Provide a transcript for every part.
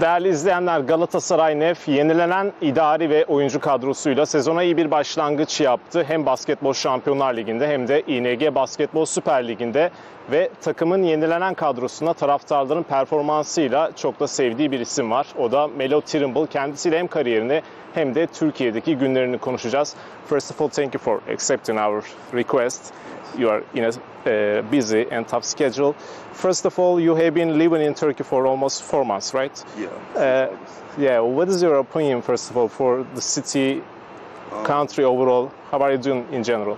Değerli izleyenler, Galatasaray NEF yenilenen idari ve oyuncu kadrosuyla sezona iyi bir başlangıç yaptı. Hem Basketbol Şampiyonlar Ligi'nde hem de İNG Basketbol Süper Ligi'nde ve takımın yenilenen kadrosuna taraftarların performansıyla çok da sevdiği bir isim var. O da Melo Trimble. Kendisiyle hem kariyerini hem de Türkiye'deki günlerini konuşacağız. First of all, thank you for accepting our request. You are in a busy and tough schedule. First of all, you have been living in Turkey for almost 4 months, right? Yeah. What is your opinion, first of all, for the city, country overall? How are you doing in general?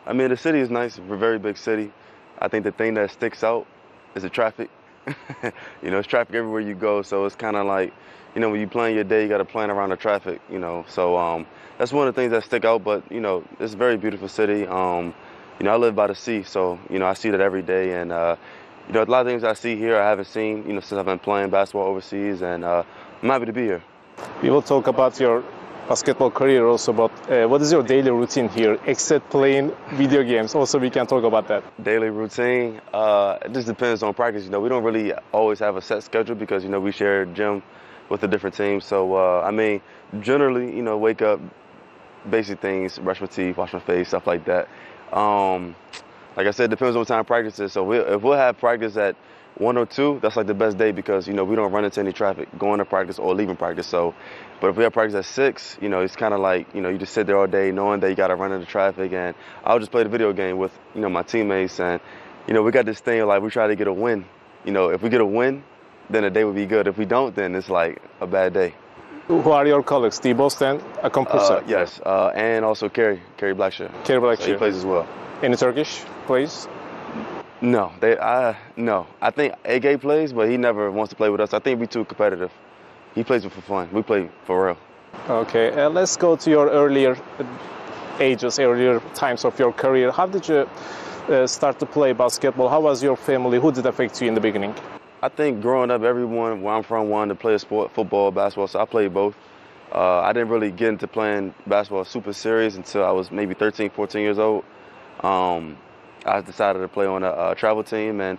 I mean, the city is nice. We're a very big city. I think the thing that sticks out is the traffic. It's traffic everywhere you go, so it's kind of like, when you plan your day, you got to plan around the traffic, So that's one of the things that stick out, but, it's a very beautiful city. I live by the sea, so, I see that every day. And, a lot of things I see here I haven't seen, since I've been playing basketball overseas. And I'm happy to be here. We will talk about your basketball career also, but what is your daily routine here, except playing video games? Also, we can talk about that. Daily routine, it just depends on practice. We don't really always have a set schedule because, we share a gym with a different team. So, generally, wake up, basic things, brush my teeth, wash my face, stuff like that. Like I said, it depends on what time practice is. So if we'll have practice at 1 or 2, that's like the best day because, we don't run into any traffic going to practice or leaving practice. So, but if we have practice at 6, it's kind of like, you just sit there all day knowing that you got to run into traffic. And I'll just play the video game with, my teammates. And, we got this thing like we try to get a win. If we get a win, then the day would be good. If we don't, then it's like a bad day. Who are your colleagues? Dibos and Akompusa? Yes, and also Kerry Blackshear. Kerry Blackshear. So he plays as well. Any Turkish plays? No, no. I think Ege plays, but he never wants to play with us. I think we're too competitive. He plays for fun. We play for real. Okay, let's go to your earlier ages, earlier times of your career. How did you start to play basketball? How was your family? Who did affect you in the beginning? I think growing up, everyone where I'm from wanted to play a sport, football, basketball, so I played both. I didn't really get into playing basketball super serious until I was maybe 13, 14 years old. I decided to play on a travel team, and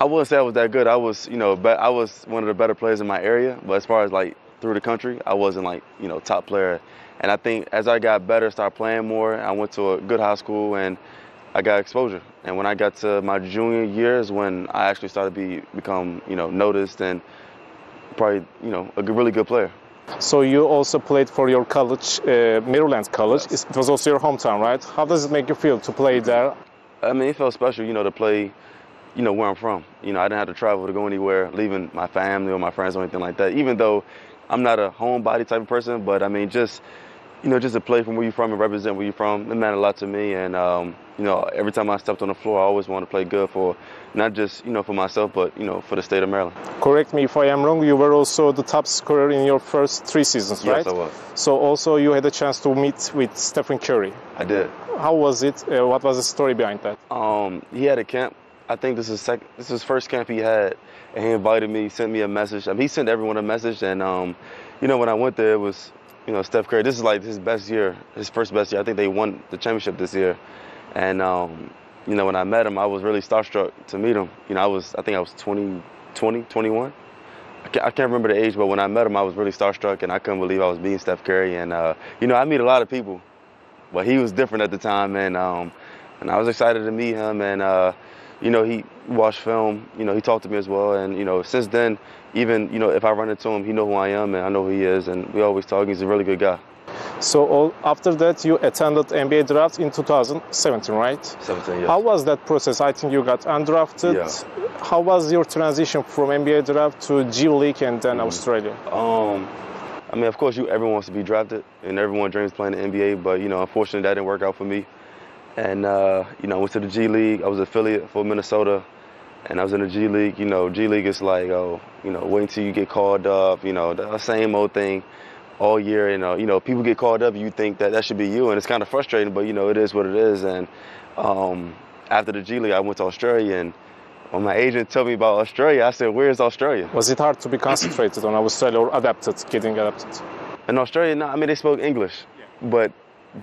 I wouldn't say I was that good. I was, I was one of the better players in my area, but as far as like through the country, I wasn't like, top player. And I think as I got better, started playing more, I went to a good high school and I got exposure. And when I got to my junior year is when I actually started to become, noticed and probably, a really good player. So you also played for your college, Maryland College. Yes. It was also your hometown, right? How does it make you feel to play there? I mean, it felt special, to play, where I'm from. I didn't have to travel to go anywhere, leaving my family or my friends or anything like that. Even though I'm not a homebody type of person, but I mean, just to play from where you're from and represent where you're from, it meant a lot to me. And, every time I stepped on the floor, I always wanted to play good for not just, for myself, but, for the state of Maryland. Correct me if I am wrong, you were also the top scorer in your first 3 seasons, right? Yes, I was. So also you had a chance to meet with Stephen Curry. I did. How was it? What was the story behind that? He had a camp. I think this is his first camp he had, and he invited me, sent me a message. I mean, he sent everyone a message, and, when I went there, it was, Steph Curry. This is like his best year, his first best year. I think they won the championship this year. And, when I met him, I was really starstruck to meet him. I think I was 21. I can't remember the age, but when I met him, I was really starstruck, and I couldn't believe I was meeting Steph Curry. And, I meet a lot of people, but he was different at the time. And I was excited to meet him. And, he watched film. He talked to me as well. And, since then, even, if I run into him, he knows who I am, and I know who he is. And we always talk. He's a really good guy. So after that, you attended NBA draft in 2017, right? 17, yes. How was that process? I think you got undrafted. Yeah. How was your transition from NBA draft to EuroLeague and then Australia? I mean, of course, everyone wants to be drafted, and everyone dreams playing the NBA. But unfortunately, that didn't work out for me. And I went to the G League. I was an affiliate for Minnesota, and I was in the G League. G League is like, wait until you get called up. The same old thing all year. People get called up. You think that should be you, and it's kind of frustrating. But it is what it is. And after the G League, I went to Australia, and when my agent told me about Australia, I said, "Where's Australia?" Was it hard to be concentrated on Australia or getting adapted? In Australia, no. I mean, they spoke English, but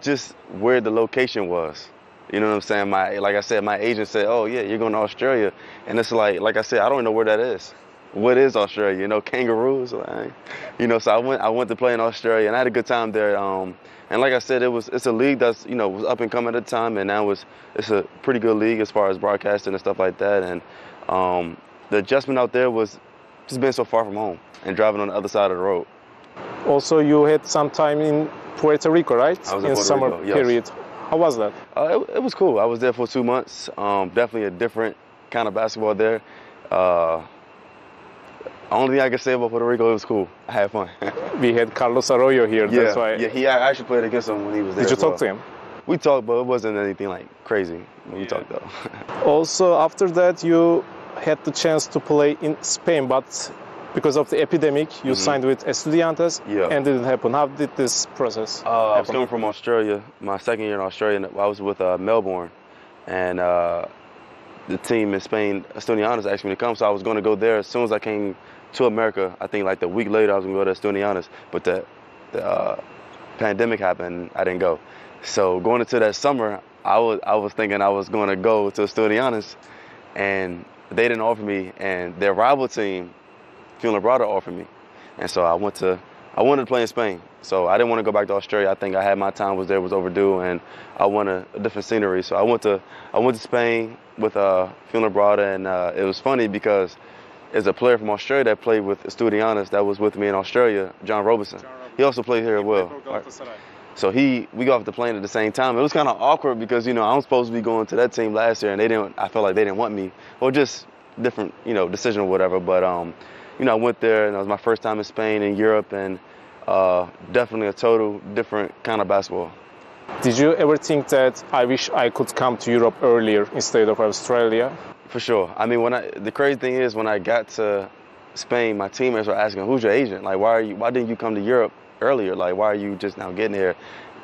just where the location was. You know what I'm saying? Like I said, my agent said, "Oh yeah, you're going to Australia," and it's like I said, I don't know where that is. what is Australia? You know, kangaroos. Like, you know, so I went to play in Australia, and I had a good time there. And like I said, it's a league that's, you know, was up and coming at the time, and now it's a pretty good league as far as broadcasting and stuff like that. And the adjustment out there was just being so far from home and driving on the other side of the road. Also, you had some time in Puerto Rico, right? I was in Puerto summer Rico, yes. period. How was that? It was cool. I was there for 2 months. Definitely a different kind of basketball there. Only thing I can say about Puerto Rico, it was cool. I had fun. We had Carlos Arroyo here. Yeah, that's why. yeah. I actually played against him when he was there. Did you as well. talk to him? We talked, but it wasn't anything like crazy when we talked though. Also, after that, you had the chance to play in Spain, but because of the epidemic, you signed with Estudiantes, and it didn't happen. How did this process happen? I was coming from Australia. My second year in Australia, I was with Melbourne, and the team in Spain, Estudiantes, asked me to come, so I was going to go there as soon as I came to America. I think like the week later, I was going to go to Estudiantes, but the pandemic happened. I didn't go. So going into that summer, I was thinking I was going to go to Estudiantes, and they didn't offer me, and their rival team, Fuenlabrada, offered me, and so I wanted to play in Spain. So I didn't want to go back to Australia. I think I had my time was overdue, and I wanted a different scenery. So I went to Spain with Fuenlabrada, and it was funny because there's a player from Australia that played with Estudiantes that was with me in Australia, John Robeson. He also played here as well. So we got off the plane at the same time. It was kind of awkward because, you know, I'm supposed to be going to that team last year, and I felt like they didn't want me, or just different, you know, decision or whatever. But you know, I went there, and it was my first time in Spain and Europe, and definitely a total different kind of basketball. Did you ever think that I wish I could come to Europe earlier instead of Australia? For sure. I mean, the crazy thing is, when I got to Spain, my teammates were asking, "Who's your agent? Like, why didn't you come to Europe earlier? Like, why are you just now getting here?"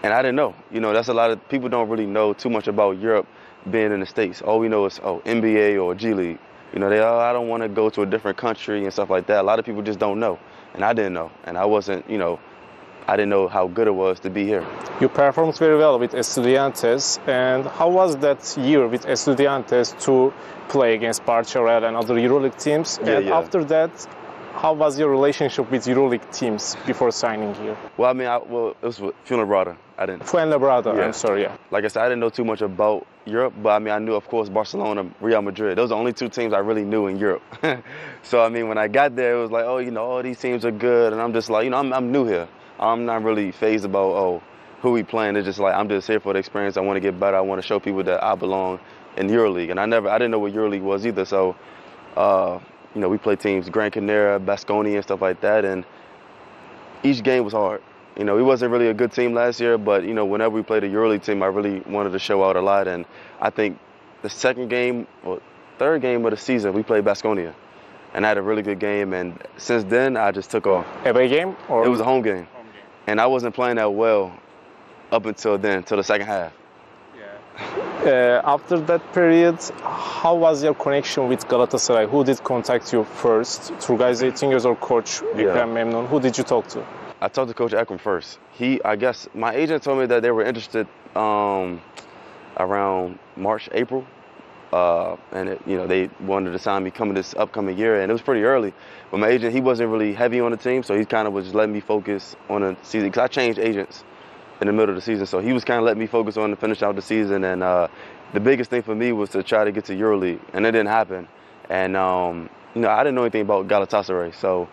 And I didn't know. You know, that's a lot of people don't really know too much about Europe being in the States. All we know is NBA or G League. You know, I don't want to go to a different country and stuff like that. A lot of people just don't know, and I didn't know, and I wasn't, you know, I didn't know how good it was to be here. You performed very well with Estudiantes, and how was that year with Estudiantes to play against Barça and other EuroLeague teams? And after that, how was your relationship with EuroLeague teams before signing here? Well, I mean, it was with Fuenlabrada. Fuenlabrada, I'm sorry, yeah. Like I said, I didn't know too much about Europe, but I mean, I knew, of course, Barcelona, Real Madrid. Those are the only two teams I really knew in Europe. So, I mean, when I got there, it was like, oh, you know, all these teams are good, and I'm just like, you know, I'm new here. I'm not really fazed about, who we playing. It's just like, I'm just here for the experience. I want to get better. I want to show people that I belong in EuroLeague. And I didn't know what EuroLeague was either. So, you know, we play teams, Gran Canaria, Baskonia, and stuff like that. And each game was hard. You know, we wasn't really a good team last year, but, you know, whenever we played a EuroLeague team, I really wanted to show out a lot. And I think the second game, or third game of the season, we played Baskonia. And I had a really good game. And since then, I just took off. Away game? Or? It was a home game. And I wasn't playing that well up until then, till the second half. After that period, how was your connection with Galatasaray? Who did contact you first? Turgay Zeytingöz or Coach Ekrem Memnun? Who did you talk to? I talked to Coach Ekrem first. I guess my agent told me that they were interested around March, April. And you know, they wanted to sign me coming this upcoming year, and it was pretty early. But my agent, he wasn't really heavy on the team, so he kind of was just letting me focus on the season, because I changed agents in the middle of the season, so he was kind of letting me focus on to finish out the season. And the biggest thing for me was to try to get to EuroLeague, and it didn't happen. And you know, I didn't know anything about Galatasaray, so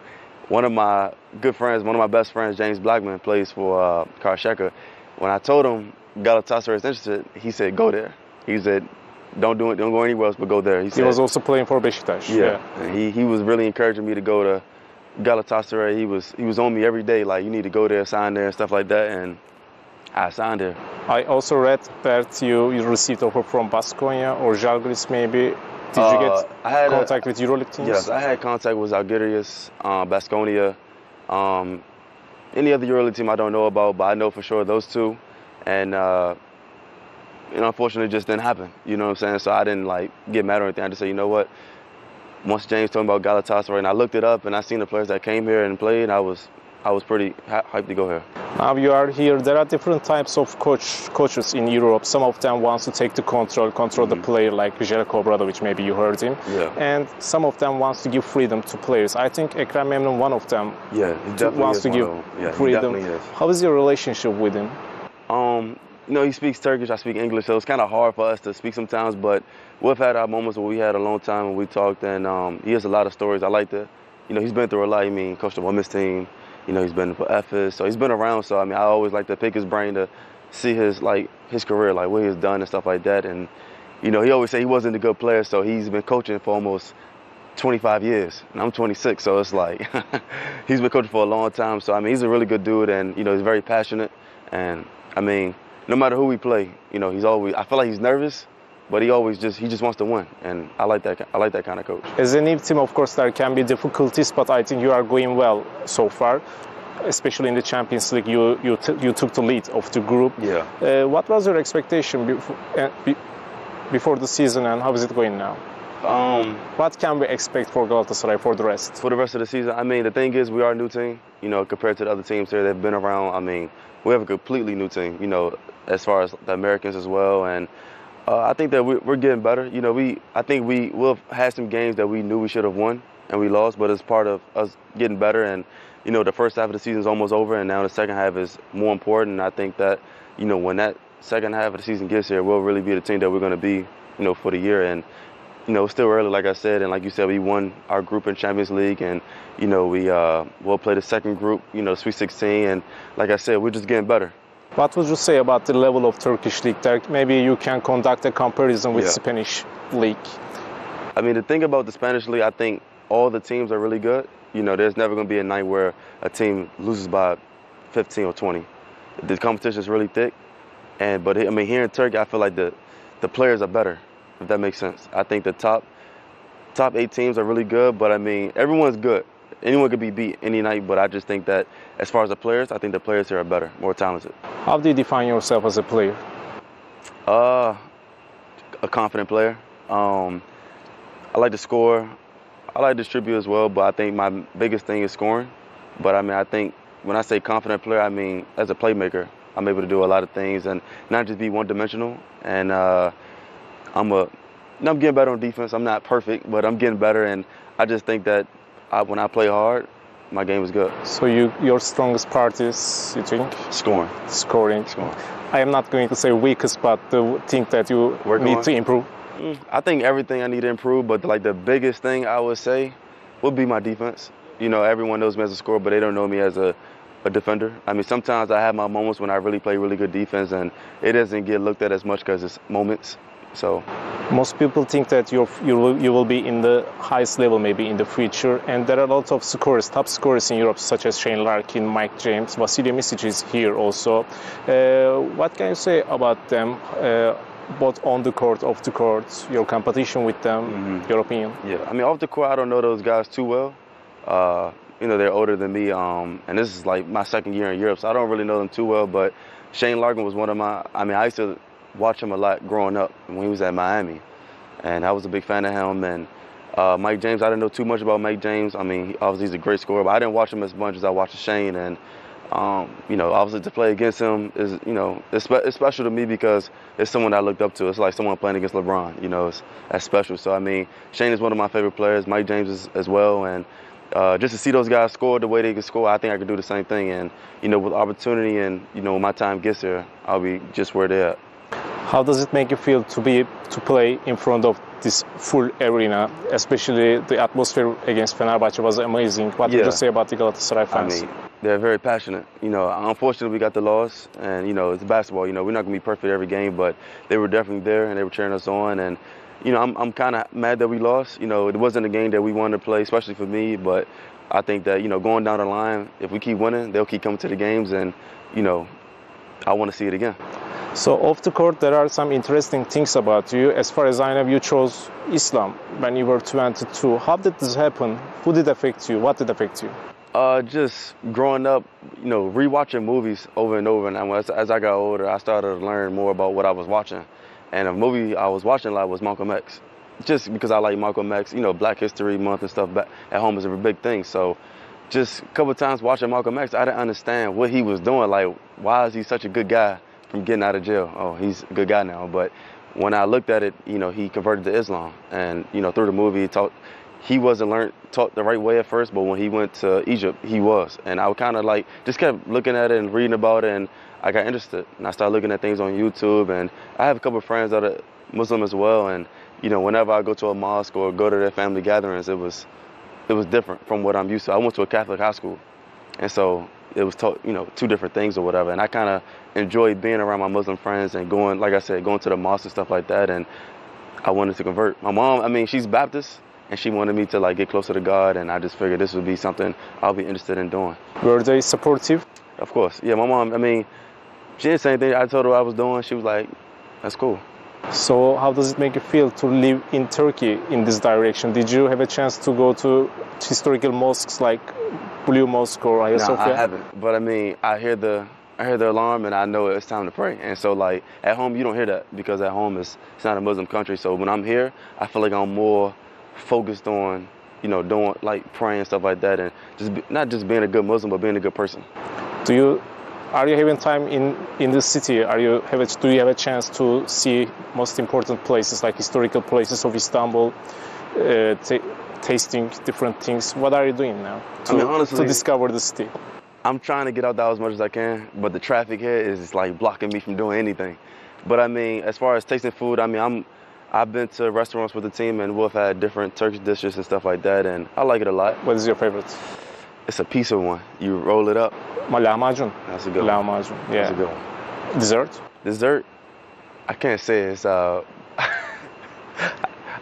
one of my good friends, one of my best friends, James Blackman, plays for Karşıyaka. When I told him Galatasaray is interested, he said, "Go there." He said, Don't go anywhere else, but go there. He was also playing for Beşiktaş. Yeah. He was really encouraging me to go to Galatasaray. He was on me every day, like, you need to go there, sign there, and stuff like that. And I signed there. I also read that you received offer from Baskonia or Žalgiris maybe. Did you get contact with EuroLeague teams? Yes, I had contact with Žalgiris, Baskonia. Any other EuroLeague team I don't know about, but I know for sure those two. And you know, unfortunately, it just didn't happen. You know what I'm saying? So I didn't like get mad or anything. I just said, you know what? Once James told me about Galatasaray, and I looked it up, and I seen the players that came here and played, I was I was pretty hyped to go here. Now you are here. There are different types of coaches in Europe. Some of them wants to take the control the player, like Jelko Obradovic, maybe you heard him. Yeah. And some of them wants to give freedom to players. I think Ekrem Memnun, one of them, Yeah, he definitely wants is to one give of them. Yeah, freedom. he definitely is. How is your relationship with him? You know, he speaks Turkish, I speak English, so it's kind of hard for us to speak sometimes, but we've had our moments where we had a long time and we talked, and he has a lot of stories. I like to, you know, he's been through a lot. I mean, coached the women's team, you know, he's been for EFIS, so he's been around, so I mean, I always like to pick his brain to see his career, like what he's done and stuff like that, and, you know, he always said he wasn't a good player, so he's been coaching for almost 25 years, and I'm 26, so it's like, he's been coaching for a long time, so I mean, he's a really good dude, and, you know, he's very passionate, and, I mean, no matter who we play, you know, he's always, I feel like he's nervous, but he just wants to win, and I like that kind of coach. As a new team, of course, there can be difficulties, but I think you are going well so far. Especially in the Champions League, you took the lead of the group. Yeah. What was your expectation before the season, and how is it going now? What can we expect for Galatasaray for the rest? For the rest of the season, I mean, the thing is, we are a new team, you know, compared to the other teams here that have been around. I mean, we have a completely new team, you know, as far as the Americans as well, and I think that we're getting better. You know, I think we've had some games that we knew we should have won and we lost, but it's part of us getting better. And you know, the first half of the season is almost over, and now the second half is more important. And I think that, you know, when that second half of the season gets here, we'll really be the team that we're going to be, you know, for the year. And you know, it's still early, like I said, and like you said, we won our group in Champions League, and you know, we'll play the second group, you know, Sweet 16, and like I said, we're just getting better. What would you say about the level of Turkish league? Maybe you can conduct a comparison with Spanish league. I mean, the thing about the Spanish league, I think all the teams are really good. You know, there's never going to be a night where a team loses by 15 or 20. The competition is really thick, but I mean, here in Turkey, I feel like the players are better, if that makes sense. I think the top 8 teams are really good, but I mean, everyone's good. Anyone could be beat any night, but I just think that as far as the players, I think the players here are better, more talented. How do you define yourself as a player? A confident player. I like to score. I like to distribute as well, but I think my biggest thing is scoring. But I mean, I think when I say confident player, I mean as a playmaker, I'm able to do a lot of things and not just be one-dimensional. And I'm getting better on defense. I'm not perfect, but I'm getting better. And I just think that when I play hard, my game is good. So your strongest part is, you think? Scoring. Scoring. I am not going to say weakest, but the thing that you need to improve. I think everything I need to improve, but like the biggest thing I would say would be my defense. You know, everyone knows me as a scorer, but they don't know me as a defender. I mean, sometimes I have my moments when I really play really good defense, and it doesn't get looked at as much because it's moments. So most people think that you will be in the highest level maybe in the future, and there are a lot of scorers, top scorers in Europe, such as Shane Larkin, Mike James, Vasilij Micic is here also. What can you say about them? Both on the court, off the court, your competition with them, your opinion? Yeah, I mean, off the court, I don't know those guys too well. You know, they're older than me, and this is like my second year in Europe, so I don't really know them too well, but Shane Larkin was one of I used to watch him a lot growing up when he was at Miami, and I was a big fan of him. And Mike James, I didn't know too much about Mike James. I mean, obviously he's a great scorer, but I didn't watch him as much as I watched Shane. And you know, obviously to play against him is, you know, it's special to me because it's someone I looked up to. It's like someone playing against LeBron, you know, that's special. So, I mean, Shane is one of my favorite players, Mike James is as well. And just to see those guys score the way they can score, I think I could do the same thing. And, you know, with opportunity and, you know, when my time gets here, I'll be just where they're at. How does it make you feel to play in front of this full arena, especially the atmosphere against Fenerbahce was amazing. What would you say about the Galatasaray fans? I mean, they're very passionate. You know, unfortunately we got the loss, and you know, it's basketball. You know, we're not gonna be perfect every game, but they were definitely there and they were cheering us on. And you know, I'm kind of mad that we lost. You know, it wasn't a game that we wanted to play, especially for me. But I think that, you know, going down the line, if we keep winning, they'll keep coming to the games, and you know, I want to see it again. So off the court, there are some interesting things about you. As far as I know, you chose Islam when you were 22. How did this happen? Who did affect you? What did affect you? Just growing up, you know, rewatching movies over and over. And as I got older, I started to learn more about what I was watching. And a movie I was watching a lot was Malcolm X. Just because I like Malcolm X, you know, Black History Month and stuff back at home is a big thing. So just a couple times watching Malcolm X, I didn't understand what he was doing. Like, why is he such a good guy from getting out of jail? Oh, he's a good guy now. But when I looked at it, you know, he converted to Islam. And, you know, through the movie, he wasn't taught the right way at first, but when he went to Egypt, he was. And I kind of like just kept looking at it and reading about it, and I got interested. And I started looking at things on YouTube, and I have a couple of friends that are Muslim as well. And, you know, whenever I go to a mosque or go to their family gatherings, it was different from what I'm used to. I went to a Catholic high school, and so it was taught, you know, two different things or whatever. And I kind of enjoyed being around my Muslim friends and going, like I said, going to the mosque and stuff like that. And I wanted to convert. My mom, I mean, she's Baptist, and she wanted me to like get closer to God, and I just figured this would be something I'll be interested in doing. Were they supportive? Of course, yeah. My mom, I mean, she didn't say anything. I told her what I was doing. She was like, "That's cool." So how does it make you feel to live in Turkey in this direction? Did you have a chance to go to historical mosques like Blue Mosque or Hagia Sophia? No, I haven't. But I mean, I hear the alarm and I know it's time to pray. And so like at home you don't hear that because at home it's not a Muslim country. So when I'm here, I feel like I'm more focused on, you know, doing like praying and stuff like that, and not just being a good Muslim, but being a good person. Are you having time in the city? Do you have a chance to see most important places like historical places of Istanbul, tasting different things? What are you doing now to discover the city? I'm trying to get out there as much as I can, but the traffic here is like blocking me from doing anything. But I mean, as far as tasting food, I mean, I've been to restaurants with the team and we've had different Turkish dishes and stuff like that, and I like it a lot. What is your favorite? It's a piece of one. You roll it up. Lahmacun. That's a good one. Lahmacun, yeah. That's a good one. Dessert? Dessert? I can't say it's, I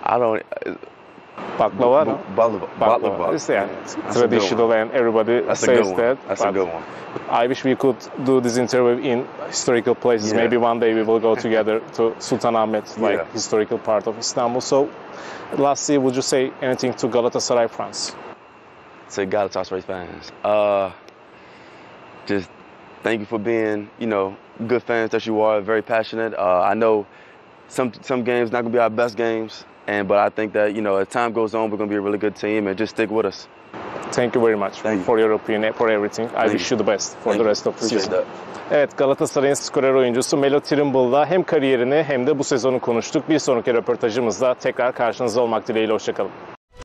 don't... Baklava, no? Baklava. It's traditional and everybody says that. That's a good one. I wish we could do this interview in historical places. Yeah. Maybe one day we will go together to Sultanahmet, like historical part of Istanbul. So, lastly, would you say anything to Galatasaray fans? To Galatasaray fans, just thank you for being, you know, good fans that you are, very passionate. I know some games not gonna be our best games, but I think that, you know, as time goes on, we're gonna be a really good team, and just stick with us. Thank you very much for your opinion, for everything. I wish you the best for the rest of the season. Evet, Galatasaray'ın skorer oyuncusu Melo Trimble'la hem kariyerini hem de bu sezonu konuştuk. Bir sonraki röportajımızda tekrar karşınızda olmak dileğiyle. Hoşçakalın.